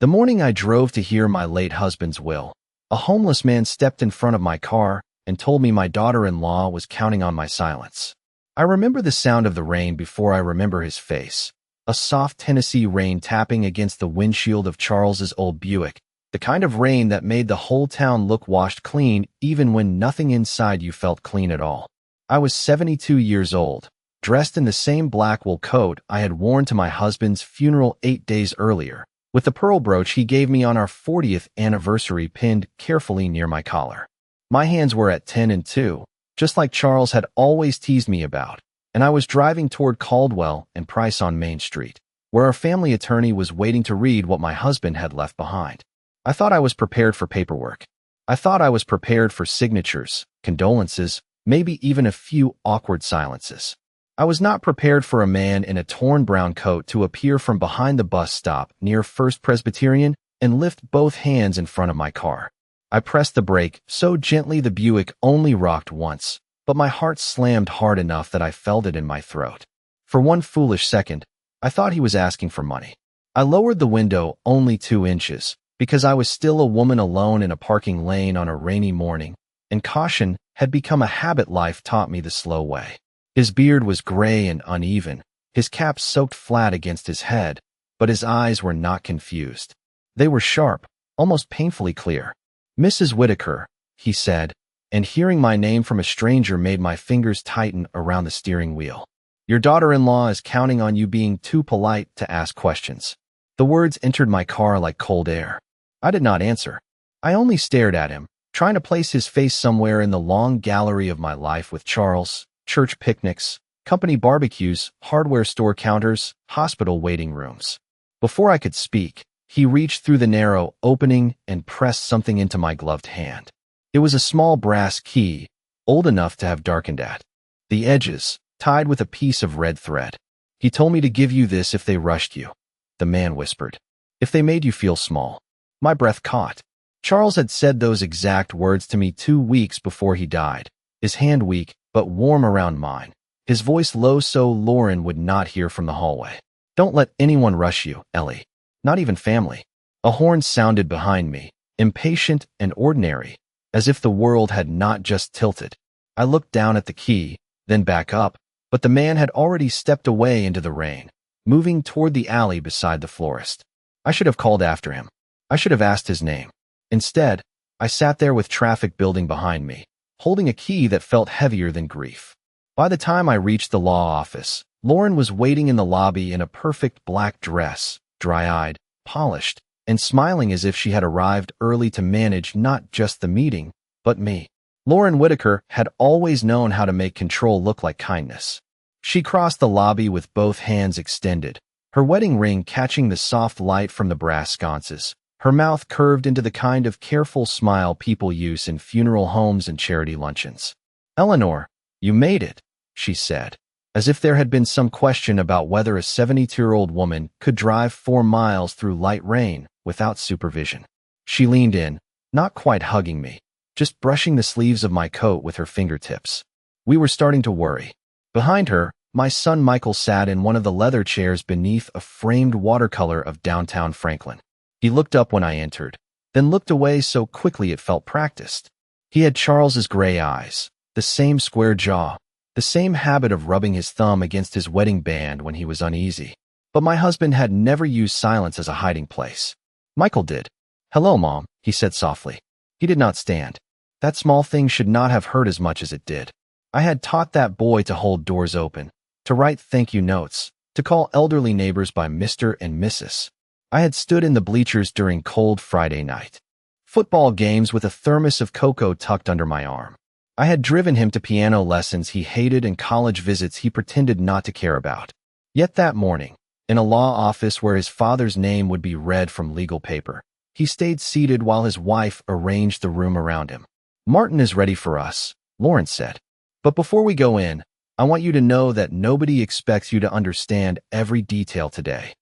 The morning I drove to hear my late husband's will, a homeless man stepped in front of my car and told me my daughter-in-law was counting on my silence. I remember the sound of the rain before I remember his face. A soft Tennessee rain tapping against the windshield of Charles's old Buick, the kind of rain that made the whole town look washed clean even when nothing inside you felt clean at all. I was 72 years old, dressed in the same black wool coat I had worn to my husband's funeral 8 days earlier, with the pearl brooch he gave me on our 40th anniversary pinned carefully near my collar. My hands were at 10 and 2, just like Charles had always teased me about, and I was driving toward Caldwell and Price on Main Street, where our family attorney was waiting to read what my husband had left behind. I thought I was prepared for paperwork. I thought I was prepared for signatures, condolences, maybe even a few awkward silences. I was not prepared for a man in a torn brown coat to appear from behind the bus stop near First Presbyterian and lift both hands in front of my car. I pressed the brake so gently the Buick only rocked once, but my heart slammed hard enough that I felt it in my throat. For one foolish second, I thought he was asking for money. I lowered the window only 2 inches, because I was still a woman alone in a parking lane on a rainy morning, and caution had become a habit life taught me the slow way. His beard was gray and uneven, his cap soaked flat against his head, but his eyes were not confused. They were sharp, almost painfully clear. "Mrs. Whitaker," he said, and hearing my name from a stranger made my fingers tighten around the steering wheel. "Your daughter-in-law is counting on you being too polite to ask questions." The words entered my car like cold air. I did not answer. I only stared at him, trying to place his face somewhere in the long gallery of my life with Charles, church picnics, company barbecues, hardware store counters, hospital waiting rooms. Before I could speak, he reached through the narrow opening and pressed something into my gloved hand. It was a small brass key, old enough to have darkened at the edges, tied with a piece of red thread. "He told me to give you this if they rushed you," the man whispered. "If they made you feel small." My breath caught. Charles had said those exact words to me 2 weeks before he died, his hand weak but warm around mine, his voice low so Lauren would not hear from the hallway. "Don't let anyone rush you, Ellie. Not even family." A horn sounded behind me, impatient and ordinary, as if the world had not just tilted. I looked down at the key, then back up, but the man had already stepped away into the rain, moving toward the alley beside the florist. I should have called after him. I should have asked his name. Instead, I sat there with traffic building behind me, holding a key that felt heavier than grief. By the time I reached the law office, Lauren was waiting in the lobby in a perfect black dress, dry-eyed, polished, and smiling as if she had arrived early to manage not just the meeting, but me. Lauren Whitaker had always known how to make control look like kindness. She crossed the lobby with both hands extended, her wedding ring catching the soft light from the brass sconces, her mouth curved into the kind of careful smile people use in funeral homes and charity luncheons. "Eleanor, you made it," she said, as if there had been some question about whether a 72-year-old woman could drive 4 miles through light rain without supervision. She leaned in, not quite hugging me, just brushing the sleeves of my coat with her fingertips. We were starting to worry. Behind her, my son Michael sat in one of the leather chairs beneath a framed watercolor of downtown Franklin. He looked up when I entered, then looked away so quickly it felt practiced. He had Charles's gray eyes, the same square jaw, the same habit of rubbing his thumb against his wedding band when he was uneasy. But my husband had never used silence as a hiding place. Michael did. "Hello, Mom," he said softly. He did not stand. That small thing should not have hurt as much as it did. I had taught that boy to hold doors open, to write thank you notes, to call elderly neighbors by Mr. and Mrs. I had stood in the bleachers during cold Friday night football games with a thermos of cocoa tucked under my arm. I had driven him to piano lessons he hated and college visits he pretended not to care about. Yet that morning, in a law office where his father's name would be read from legal paper, he stayed seated while his wife arranged the room around him. "Martin is ready for us," Lauren said. "But before we go in, I want you to know that nobody expects you to understand every detail today."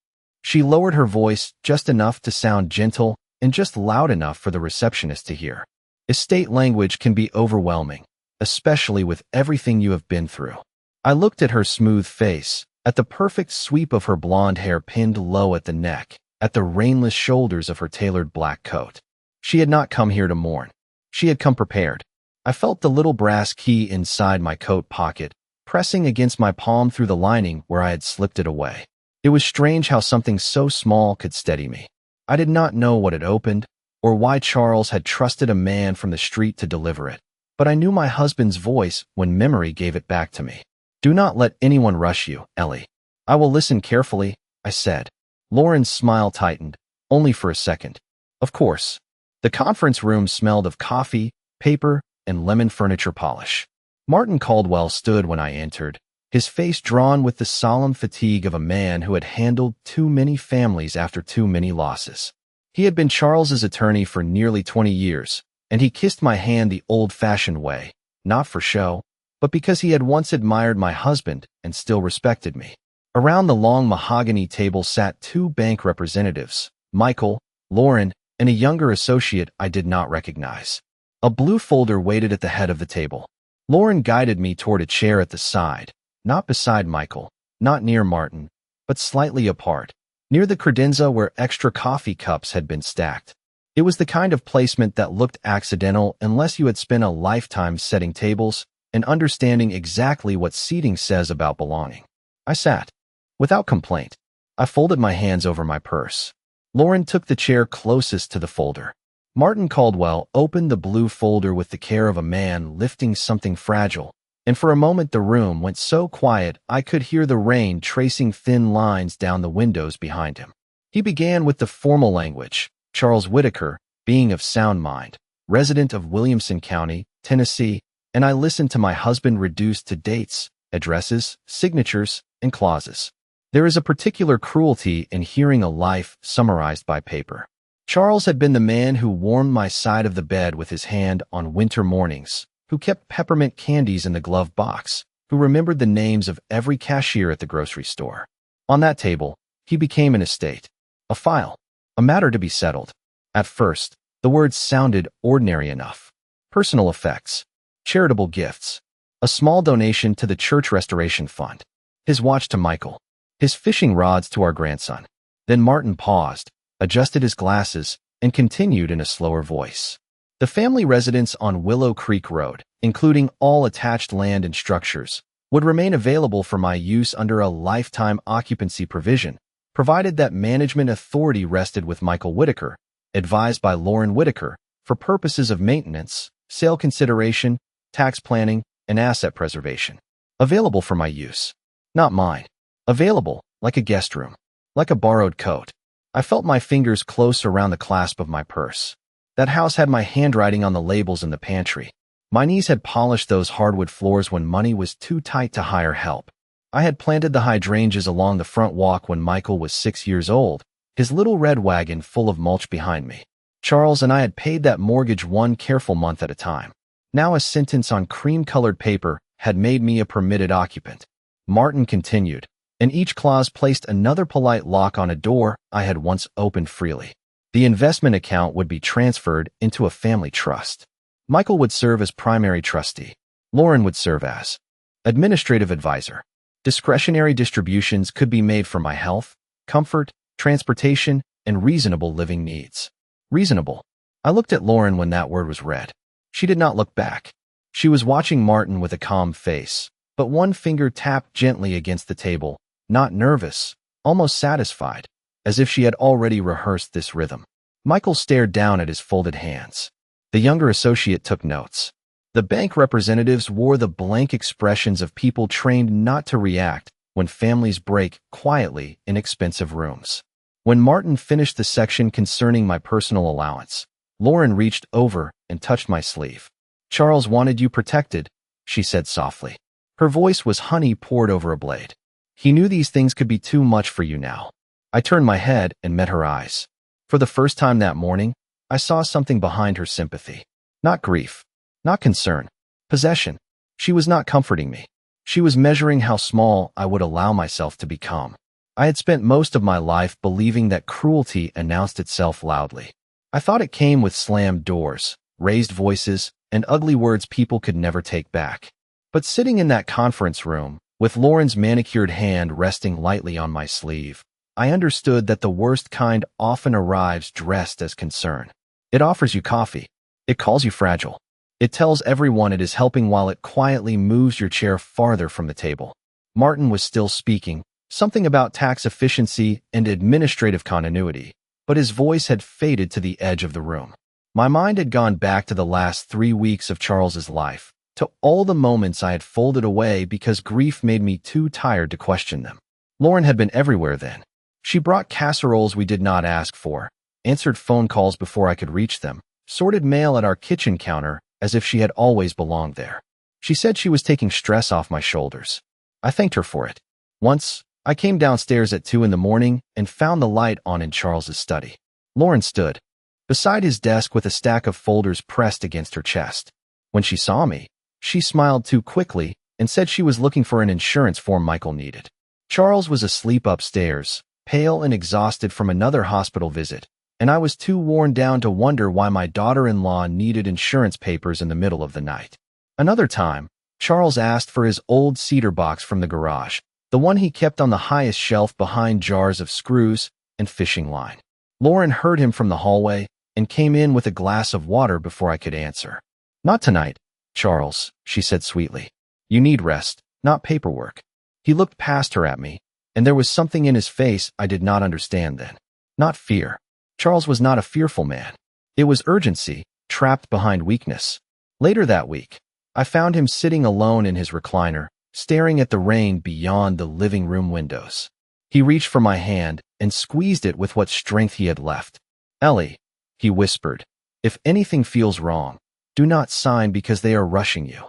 She lowered her voice just enough to sound gentle and just loud enough for the receptionist to hear. "Estate language can be overwhelming, especially with everything you have been through." I looked at her smooth face, at the perfect sweep of her blonde hair pinned low at the neck, at the rainless shoulders of her tailored black coat. She had not come here to mourn. She had come prepared. I felt the little brass key inside my coat pocket, pressing against my palm through the lining where I had slipped it away. It was strange how something so small could steady me. I did not know what had opened, or why Charles had trusted a man from the street to deliver it, but I knew my husband's voice when memory gave it back to me. "Do not let anyone rush you, Ellie. I will listen carefully," I said. Lauren's smile tightened, only for a second. Of course. The conference room smelled of coffee, paper, and lemon furniture polish. Martin Caldwell stood when I entered, his face drawn with the solemn fatigue of a man who had handled too many families after too many losses. He had been Charles's attorney for nearly 20 years, and he kissed my hand the old-fashioned way, not for show, but because he had once admired my husband and still respected me. Around the long mahogany table sat two bank representatives, Michael, Lauren, and a younger associate I did not recognize. A blue folder waited at the head of the table. Lauren guided me toward a chair at the side, not beside Michael, not near Martin, but slightly apart, near the credenza where extra coffee cups had been stacked. It was the kind of placement that looked accidental unless you had spent a lifetime setting tables and understanding exactly what seating says about belonging. I sat. Without complaint. I folded my hands over my purse. Lauren took the chair closest to the folder. Martin Caldwell opened the blue folder with the care of a man lifting something fragile, and for a moment the room went so quiet I could hear the rain tracing thin lines down the windows behind him. He began with the formal language, Charles Whitaker, being of sound mind, resident of Williamson County, Tennessee, and I listened to my husband reduced to dates, addresses, signatures, and clauses. There is a particular cruelty in hearing a life summarized by paper. Charles had been the man who warmed my side of the bed with his hand on winter mornings, who kept peppermint candies in the glove box, who remembered the names of every cashier at the grocery store. On that table, he became an estate, a file, a matter to be settled. At first, the words sounded ordinary enough. Personal effects, charitable gifts, a small donation to the church restoration fund, his watch to Michael, his fishing rods to our grandson. Then Martin paused, adjusted his glasses, and continued in a slower voice. The family residence on Willow Creek Road, including all attached land and structures, would remain available for my use under a lifetime occupancy provision, provided that management authority rested with Michael Whitaker, advised by Lauren Whitaker, for purposes of maintenance, sale consideration, tax planning, and asset preservation. Available for my use. Not mine. Available, like a guest room. Like a borrowed coat. I felt my fingers close around the clasp of my purse. That house had my handwriting on the labels in the pantry. My knees had polished those hardwood floors when money was too tight to hire help. I had planted the hydrangeas along the front walk when Michael was 6 years old, his little red wagon full of mulch behind me. Charles and I had paid that mortgage one careful month at a time. Now a sentence on cream-colored paper had made me a permitted occupant. Martin continued, and each clause placed another polite lock on a door I had once opened freely. The investment account would be transferred into a family trust. Michael would serve as primary trustee. Lauren would serve as administrative advisor. Discretionary distributions could be made for my health, comfort, transportation, and reasonable living needs. Reasonable. I looked at Lauren when that word was read. She did not look back. She was watching Martin with a calm face, but one finger tapped gently against the table, not nervous, almost satisfied, as if she had already rehearsed this rhythm. Michael stared down at his folded hands. The younger associate took notes. The bank representatives wore the blank expressions of people trained not to react when families break quietly in expensive rooms. When Martin finished the section concerning my personal allowance, Lauren reached over and touched my sleeve. "Charles wanted you protected," she said softly. Her voice was honey poured over a blade. "He knew these things could be too much for you now." I turned my head and met her eyes. For the first time that morning, I saw something behind her sympathy. Not grief. Not concern. Possession. She was not comforting me. She was measuring how small I would allow myself to become. I had spent most of my life believing that cruelty announced itself loudly. I thought it came with slammed doors, raised voices, and ugly words people could never take back. But sitting in that conference room, with Lauren's manicured hand resting lightly on my sleeve, I understood that the worst kind often arrives dressed as concern. It offers you coffee. It calls you fragile. It tells everyone it is helping while it quietly moves your chair farther from the table. Martin was still speaking, something about tax efficiency and administrative continuity, but his voice had faded to the edge of the room. My mind had gone back to the last 3 weeks of Charles's life, to all the moments I had folded away because grief made me too tired to question them. Lauren had been everywhere then. She brought casseroles we did not ask for, answered phone calls before I could reach them, sorted mail at our kitchen counter as if she had always belonged there. She said she was taking stress off my shoulders. I thanked her for it. Once, I came downstairs at 2 in the morning and found the light on in Charles's study. Lauren stood beside his desk with a stack of folders pressed against her chest. When she saw me, she smiled too quickly and said she was looking for an insurance form Michael needed. Charles was asleep upstairs, pale and exhausted from another hospital visit, and I was too worn down to wonder why my daughter-in-law needed insurance papers in the middle of the night. Another time, Charles asked for his old cedar box from the garage, the one he kept on the highest shelf behind jars of screws and fishing line. Lauren heard him from the hallway and came in with a glass of water before I could answer. "Not tonight, Charles," she said sweetly. "You need rest, not paperwork." He looked past her at me, and there was something in his face I did not understand then. Not fear. Charles was not a fearful man. It was urgency, trapped behind weakness. Later that week, I found him sitting alone in his recliner, staring at the rain beyond the living room windows. He reached for my hand and squeezed it with what strength he had left. "Ellie," he whispered, "if anything feels wrong, do not sign because they are rushing you."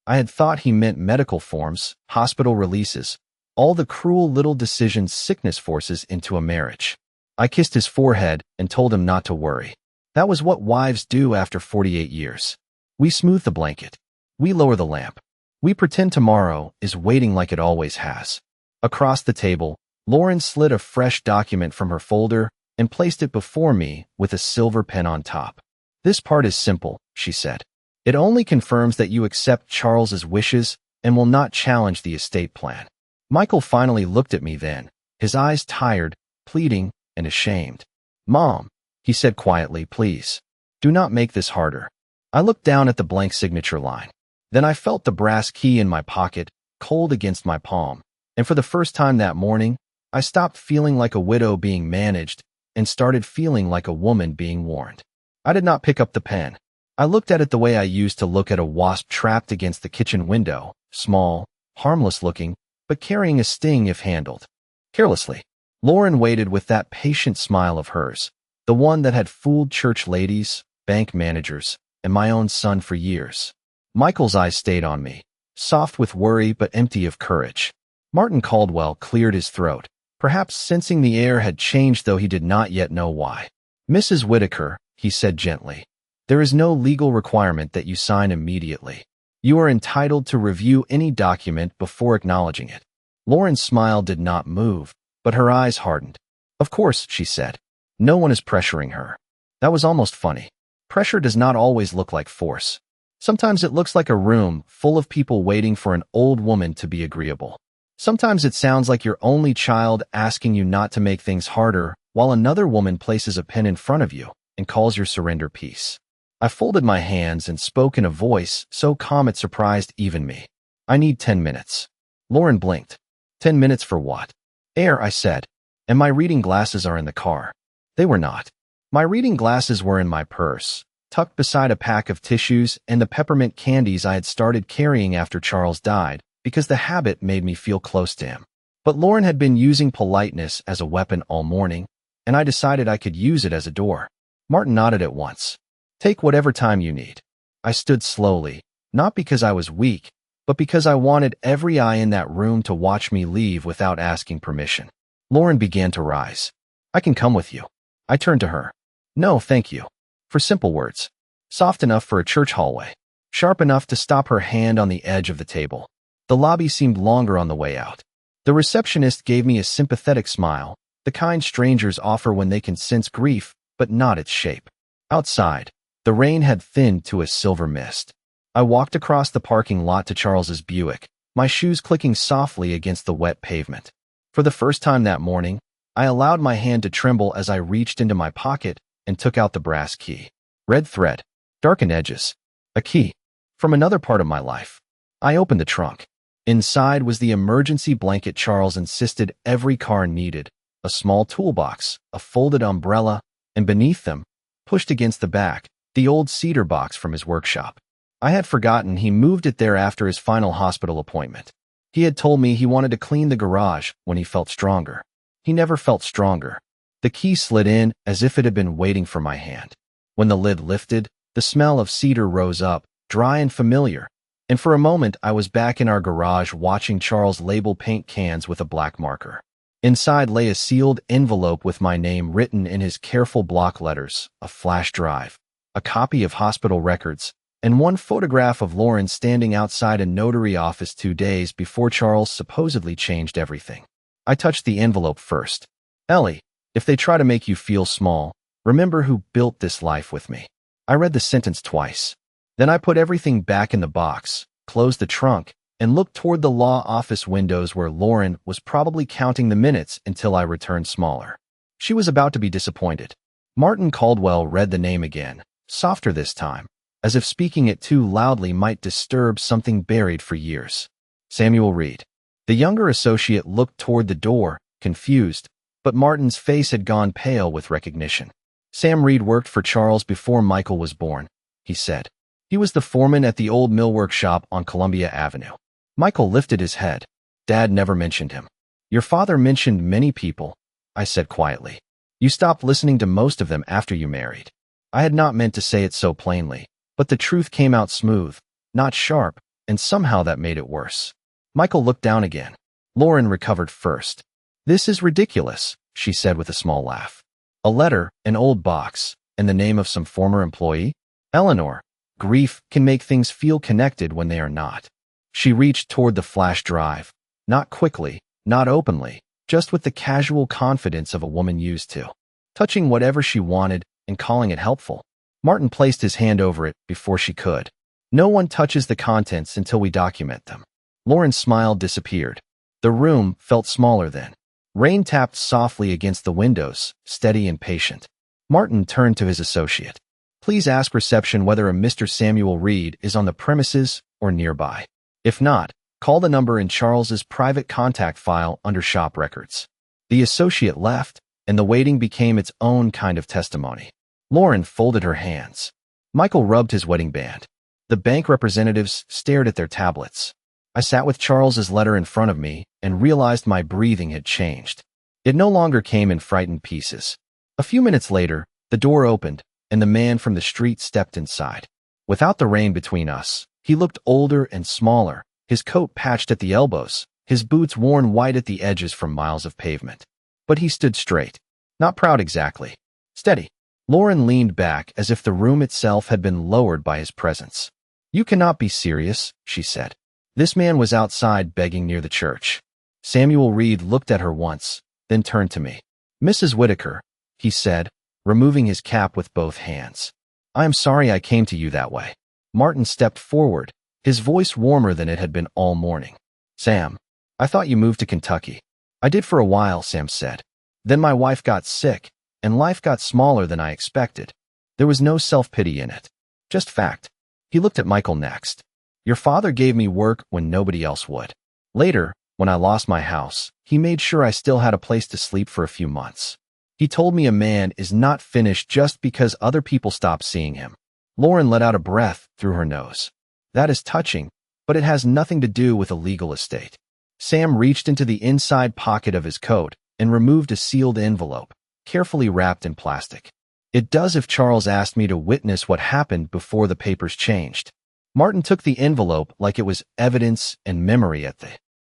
I had thought he meant medical forms, hospital releases, all the cruel little decisions sickness forces into a marriage. I kissed his forehead and told him not to worry. That was what wives do after 48 years. We smooth the blanket. We lower the lamp. We pretend tomorrow is waiting like it always has. Across the table, Lauren slid a fresh document from her folder and placed it before me with a silver pen on top. "This part is simple," she said. "It only confirms that you accept Charles's wishes and will not challenge the estate plan." Michael finally looked at me then, his eyes tired, pleading, and ashamed. "Mom," he said quietly, "please, do not make this harder." I looked down at the blank signature line. Then I felt the brass key in my pocket, cold against my palm, and for the first time that morning, I stopped feeling like a widow being managed and started feeling like a woman being warned. I did not pick up the pen. I looked at it the way I used to look at a wasp trapped against the kitchen window, small, harmless looking, but carrying a sting if handled carelessly. Lauren waited with that patient smile of hers, the one that had fooled church ladies, bank managers, and my own son for years. Michael's eyes stayed on me, soft with worry but empty of courage. Martin Caldwell cleared his throat, perhaps sensing the air had changed though he did not yet know why. "Mrs. Whitaker," he said gently, "there is no legal requirement that you sign immediately. You are entitled to review any document before acknowledging it." Lauren's smile did not move, but her eyes hardened. "Of course," she said. No one is pressuring her. That was almost funny. Pressure does not always look like force. Sometimes it looks like a room full of people waiting for an old woman to be agreeable. Sometimes it sounds like your only child asking you not to make things harder while another woman places a pen in front of you and calls your surrender peace. I folded my hands and spoke in a voice so calm it surprised even me. "I need 10 minutes. Lauren blinked. 10 minutes for what? "Air," I said, "and my reading glasses are in the car." They were not. My reading glasses were in my purse, tucked beside a pack of tissues and the peppermint candies I had started carrying after Charles died, because the habit made me feel close to him. But Lauren had been using politeness as a weapon all morning, and I decided I could use it as a door. Martin nodded at once. "Take whatever time you need." I stood slowly, not because I was weak, but because I wanted every eye in that room to watch me leave without asking permission. Lauren began to rise. "I can come with you." I turned to her. "No, thank you." For simple words. Soft enough for a church hallway. Sharp enough to stop her hand on the edge of the table. The lobby seemed longer on the way out. The receptionist gave me a sympathetic smile, the kind strangers offer when they can sense grief, but not its shape. Outside, the rain had thinned to a silver mist. I walked across the parking lot to Charles's Buick, my shoes clicking softly against the wet pavement. For the first time that morning, I allowed my hand to tremble as I reached into my pocket and took out the brass key. Red thread, darkened edges. A key. From another part of my life. I opened the trunk. Inside was the emergency blanket Charles insisted every car needed, a small toolbox, a folded umbrella, and beneath them, pushed against the back, the old cedar box from his workshop. I had forgotten he moved it there after his final hospital appointment. He had told me he wanted to clean the garage when he felt stronger. He never felt stronger. The key slid in as if it had been waiting for my hand. When the lid lifted, the smell of cedar rose up, dry and familiar, and for a moment I was back in our garage watching Charles label paint cans with a black marker. Inside lay a sealed envelope with my name written in his careful block letters, a flash drive, a copy of hospital records, and one photograph of Lauren standing outside a notary office 2 days before Charles supposedly changed everything. I touched the envelope first. Ellie, if they try to make you feel small, remember who built this life with me. I read the sentence twice. Then I put everything back in the box, closed the trunk, and looked toward the law office windows where Lauren was probably counting the minutes until I returned smaller. She was about to be disappointed. Martin Caldwell read the name again, softer this time, as if speaking it too loudly might disturb something buried for years. Samuel Reed. The younger associate looked toward the door, confused, but Martin's face had gone pale with recognition. Sam Reed worked for Charles before Michael was born, he said. He was the foreman at the old millwork shop on Columbia Avenue. Michael lifted his head. Dad never mentioned him. Your father mentioned many people, I said quietly. You stopped listening to most of them after you married. I had not meant to say it so plainly, but the truth came out smooth, not sharp, and somehow that made it worse. Michael looked down again. Lauren recovered first. This is ridiculous, she said with a small laugh. A letter, an old box, and the name of some former employee? Eleanor, grief can make things feel connected when they are not. She reached toward the flash drive, not quickly, not openly, just with the casual confidence of a woman used to, touching whatever she wanted and calling it helpful. Martin placed his hand over it before she could. No one touches the contents until we document them. Lauren's smile disappeared. The room felt smaller then. Rain tapped softly against the windows, steady and patient. Martin turned to his associate. Please ask reception whether a Mr. Samuel Reed is on the premises or nearby. If not, call the number in Charles's private contact file under shop records. The associate left, and the waiting became its own kind of testimony. Lauren folded her hands. Michael rubbed his wedding band. The bank representatives stared at their tablets. I sat with Charles's letter in front of me and realized my breathing had changed. It no longer came in frightened pieces. A few minutes later, the door opened, and the man from the street stepped inside. Without the rain between us, he looked older and smaller, his coat patched at the elbows, his boots worn white at the edges from miles of pavement. But he stood straight. Not proud exactly. Steady. Lauren leaned back as if the room itself had been lowered by his presence. You cannot be serious, she said. This man was outside begging near the church. Samuel Reed looked at her once, then turned to me. Mrs. Whitaker, he said, removing his cap with both hands. I am sorry I came to you that way. Martin stepped forward, his voice warmer than it had been all morning. Sam, I thought you moved to Kentucky. I did for a while, Sam said. Then my wife got sick, and life got smaller than I expected. There was no self-pity in it. Just fact. He looked at Michael next. Your father gave me work when nobody else would. Later, when I lost my house, he made sure I still had a place to sleep for a few months. He told me a man is not finished just because other people stop seeing him. Lauren let out a breath through her nose. That is touching, but it has nothing to do with a legal estate. Sam reached into the inside pocket of his coat and removed a sealed envelope, carefully wrapped in plastic. It does if Charles asked me to witness what happened before the papers changed. Martin took the envelope like it was evidence and memory at the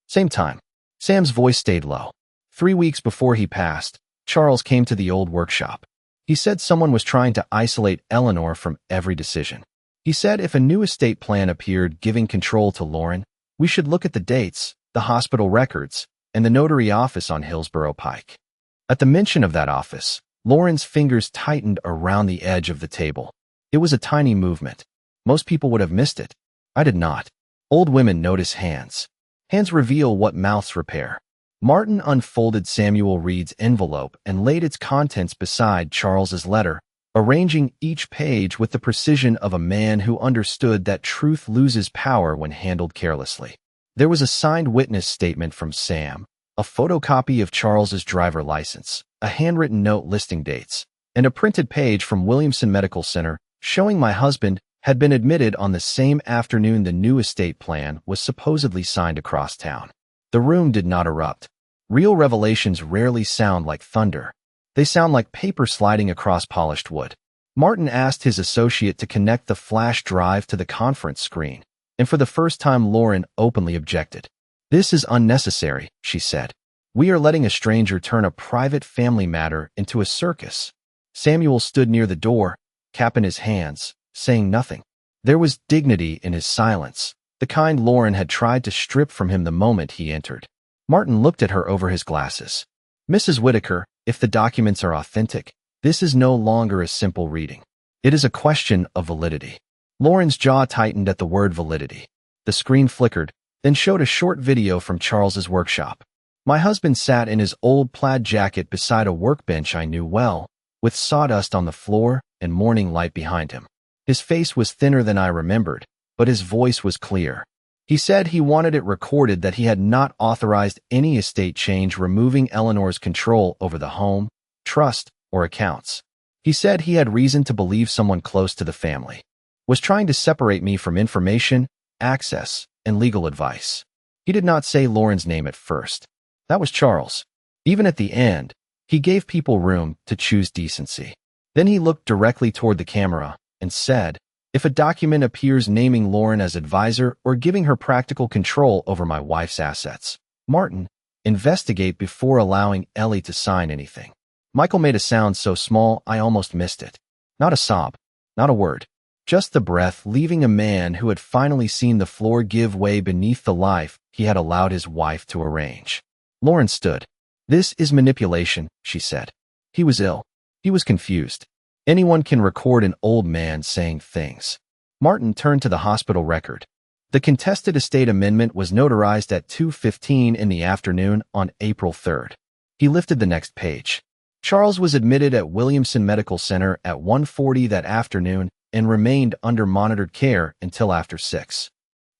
same time. Sam's voice stayed low. 3 weeks before he passed, Charles came to the old workshop. He said someone was trying to isolate Eleanor from every decision. He said if a new estate plan appeared giving control to Lauren, we should look at the dates, the hospital records, and the notary office on Hillsborough Pike. At the mention of that office, Lauren's fingers tightened around the edge of the table. It was a tiny movement. Most people would have missed it. I did not. Old women notice hands. Hands reveal what mouths repair. Martin unfolded Samuel Reed's envelope and laid its contents beside Charles's letter, arranging each page with the precision of a man who understood that truth loses power when handled carelessly. There was a signed witness statement from Sam, a photocopy of Charles's driver license, a handwritten note listing dates, and a printed page from Williamson Medical Center showing my husband had been admitted on the same afternoon the new estate plan was supposedly signed across town. The room did not erupt. Real revelations rarely sound like thunder. They sound like paper sliding across polished wood. Martin asked his associate to connect the flash drive to the conference screen, and for the first time Lauren openly objected. "This is unnecessary," she said. "We are letting a stranger turn a private family matter into a circus." Samuel stood near the door, cap in his hands, saying nothing. There was dignity in his silence, the kind Lauren had tried to strip from him the moment he entered. Martin looked at her over his glasses. "Mrs. Whitaker, if the documents are authentic, this is no longer a simple reading. It is a question of validity." Lauren's jaw tightened at the word validity. The screen flickered, then showed a short video from Charles's workshop. My husband sat in his old plaid jacket beside a workbench I knew well, with sawdust on the floor and morning light behind him. His face was thinner than I remembered, but his voice was clear. He said he wanted it recorded that he had not authorized any estate change removing Eleanor's control over the home, trust, or accounts. He said he had reason to believe someone close to the family was trying to separate me from information, access, and legal advice. He did not say Lauren's name at first. That was Charles. Even at the end, he gave people room to choose decency. Then he looked directly toward the camera and said, "If a document appears naming Lauren as advisor or giving her practical control over my wife's assets, Martin, investigate before allowing Ellie to sign anything." Michael made a sound so small I almost missed it. Not a sob, not a word. Just the breath leaving a man who had finally seen the floor give way beneath the life he had allowed his wife to arrange. Lauren stood. "This is manipulation," she said. He was ill. He was confused. Anyone can record an old man saying things. Martin turned to the hospital record. The contested estate amendment was notarized at 2:15 in the afternoon on April 3rd. He lifted the next page. Charles was admitted at Williamson Medical Center at 1:40 that afternoon and remained under monitored care until after 6.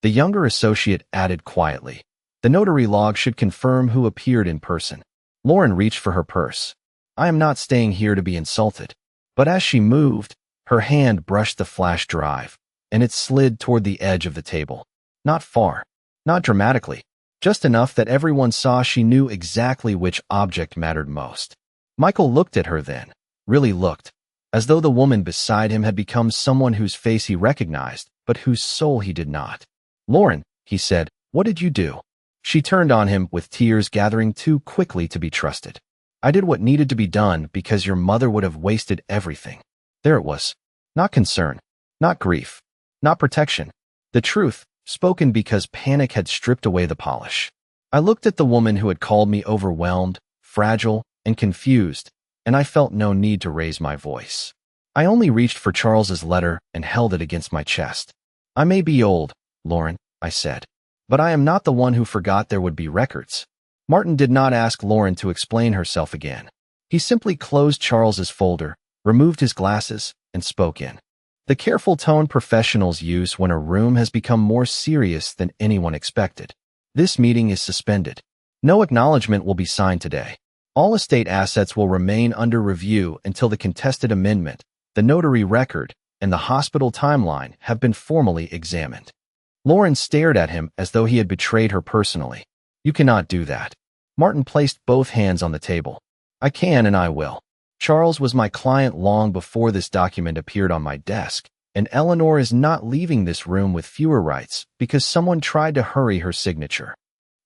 The younger associate added quietly, "The notary log should confirm who appeared in person." Lauren reached for her purse. "I am not staying here to be insulted." But as she moved, her hand brushed the flash drive, and it slid toward the edge of the table. Not far, not dramatically, just enough that everyone saw she knew exactly which object mattered most. Michael looked at her then, really looked, as though the woman beside him had become someone whose face he recognized, but whose soul he did not. "Lauren," he said, "what did you do?" She turned on him with tears gathering too quickly to be trusted. "I did what needed to be done because your mother would have wasted everything." There it was. Not concern, not grief, not protection. The truth, spoken because panic had stripped away the polish. I looked at the woman who had called me overwhelmed, fragile, and confused, and I felt no need to raise my voice. I only reached for Charles's letter and held it against my chest. "I may be old, Lauren," I said, "but I am not the one who forgot there would be records." Martin did not ask Lauren to explain herself again. He simply closed Charles's folder, removed his glasses, and spoke in the careful tone professionals use when a room has become more serious than anyone expected. "This meeting is suspended. No acknowledgement will be signed today. All estate assets will remain under review until the contested amendment, the notary record, and the hospital timeline have been formally examined." Lauren stared at him as though he had betrayed her personally. "You cannot do that." Martin placed both hands on the table. "I can and I will. Charles was my client long before this document appeared on my desk, and Eleanor is not leaving this room with fewer rights because someone tried to hurry her signature."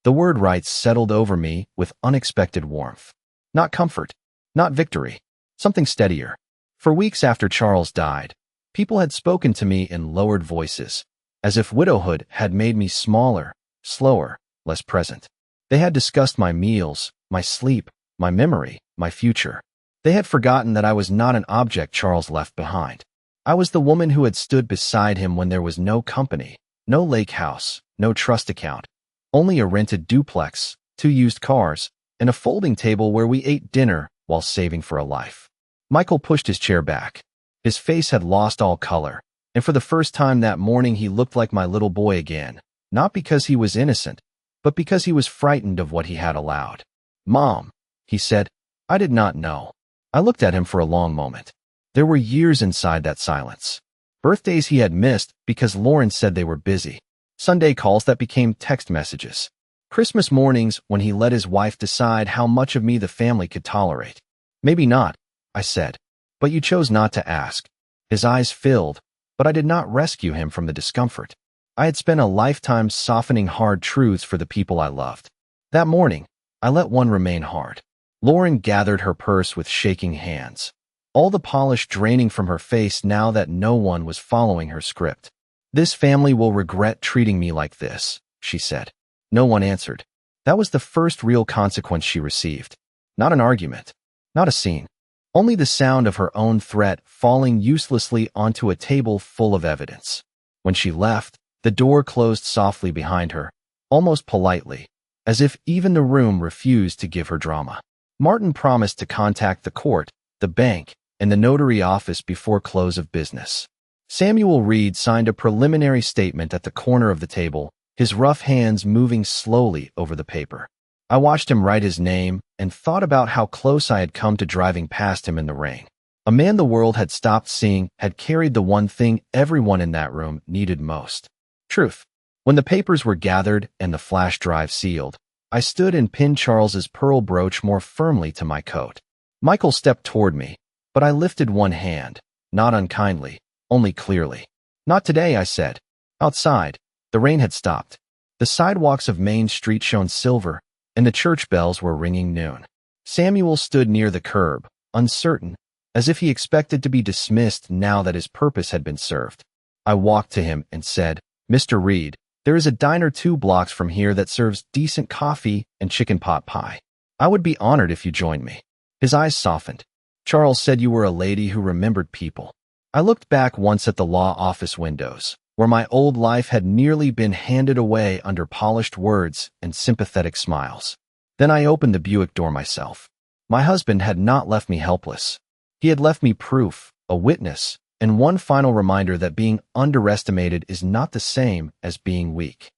The word rights settled over me with unexpected warmth. Not comfort, not victory, something steadier. For weeks after Charles died, people had spoken to me in lowered voices, as if widowhood had made me smaller, slower, less present. They had discussed my meals, my sleep, my memory, my future. They had forgotten that I was not an object Charles left behind. I was the woman who had stood beside him when there was no company, no lake house, no trust account, only a rented duplex, 2 used cars, and a folding table where we ate dinner while saving for a life. Michael pushed his chair back. His face had lost all color, and for the first time that morning he looked like my little boy again, not because he was innocent, but because he was frightened of what he had allowed. "Mom," he said, "I did not know." I looked at him for a long moment. There were years inside that silence. Birthdays he had missed because Lauren said they were busy. Sunday calls that became text messages. Christmas mornings when he let his wife decide how much of me the family could tolerate. "Maybe not," I said, "but you chose not to ask." His eyes filled, but I did not rescue him from the discomfort. I had spent a lifetime softening hard truths for the people I loved. That morning, I let one remain hard. Lauren gathered her purse with shaking hands, all the polish draining from her face now that no one was following her script. "This family will regret treating me like this," she said. No one answered. That was the first real consequence she received. Not an argument, not a scene, only the sound of her own threat falling uselessly onto a table full of evidence. When she left, the door closed softly behind her, almost politely, as if even the room refused to give her drama. Martin promised to contact the court, the bank, and the notary office before close of business. Samuel Reed signed a preliminary statement at the corner of the table, his rough hands moving slowly over the paper. I watched him write his name and thought about how close I had come to driving past him in the rain. A man the world had stopped seeing had carried the one thing everyone in that room needed most: truth. When the papers were gathered and the flash drive sealed, I stood and pinned Charles's pearl brooch more firmly to my coat. Michael stepped toward me, but I lifted one hand, not unkindly, only clearly. "Not today," I said. Outside, the rain had stopped. The sidewalks of Main Street shone silver, and the church bells were ringing noon. Samuel stood near the curb, uncertain, as if he expected to be dismissed now that his purpose had been served. I walked to him and said, "Mr. Reed, there is a diner 2 blocks from here that serves decent coffee and chicken pot pie. I would be honored if you joined me." His eyes softened. "Charles said you were a lady who remembered people." I looked back once at the law office windows, where my old life had nearly been handed away under polished words and sympathetic smiles. Then I opened the Buick door myself. My husband had not left me helpless. He had left me proof, a witness, and one final reminder that being underestimated is not the same as being weak.